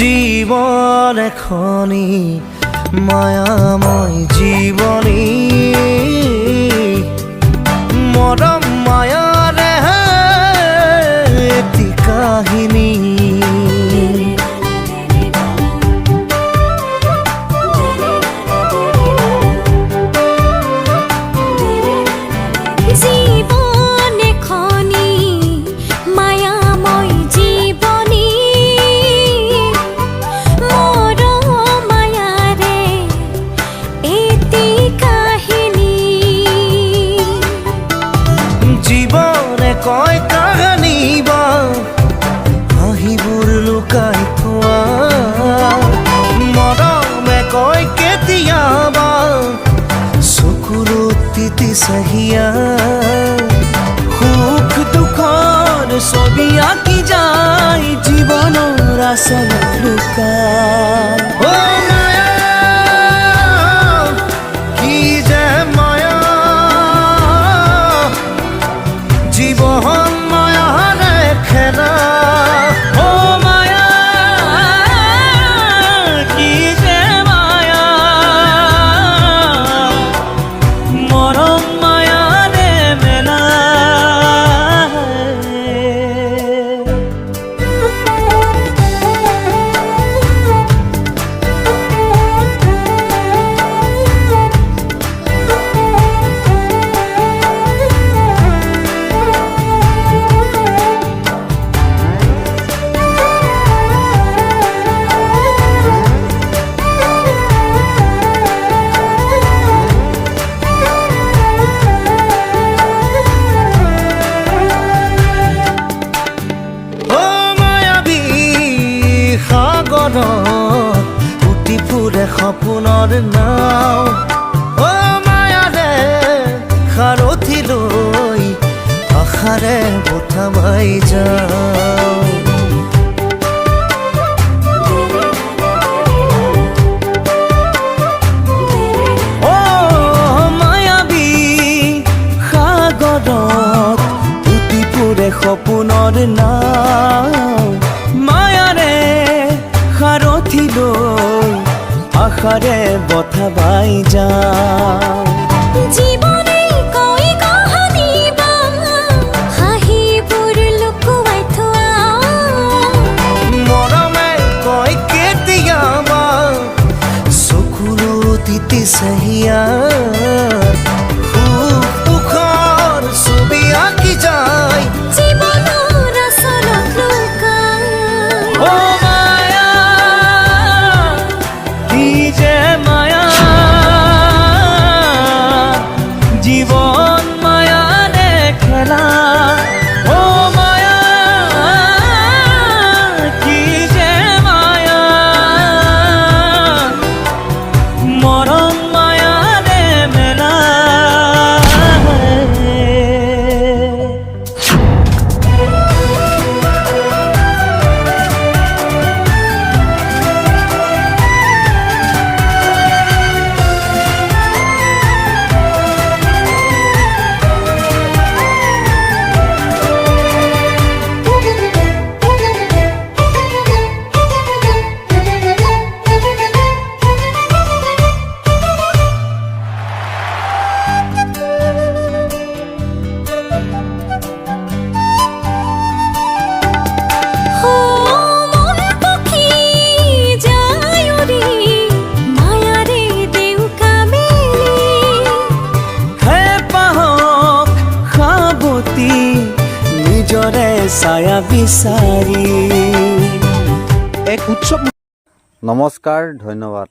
জীবন এখনি মায়াময় জীবনী মৰম মায়াৰে এটি কাহিনী কয় কাহানী বা হাঁহিবোৰ লুকাই থোৱা মৰমে কয় কেতিয়াবা চকুৰত তিতি চাহিয়া সুখ দুখৰ ছবি আঁকি যায় জীৱনৰ আচলত লুকাই জীবন মায়ারে খেলা ও মায়া কি যে মায়া মরম মায়ারে মেলা উটি ফুৰে সপোনৰ নাও ও মায়াৰে সাৰথি লৈ আশাৰে বঠা মাই যাওঁ ও মায়াবী সাগৰত উটি ফুৰে সপোনৰ নাও মায়াৰে সাৰথি লৈ আশাৰে বঠা বাই যাওঁ জীৱনে কয় কাহানী বা হাঁহিবোৰ লুকুৱাই থোৱা মৰমে কয় কেতিয়াবা চকুৰত তিতি চাহিয়া সুখ দুখৰ ছবি আঁকি যায় জীৱনৰ আচলত লুকাই ও জীবন মায়াৰে খেলা ও মায়া কি যে মায়া মৰম মায়াৰে মেলা নিজৰে ছায়া বিচাৰি এক উৎসৱ। নমস্কাৰ, ধন্যবাদ।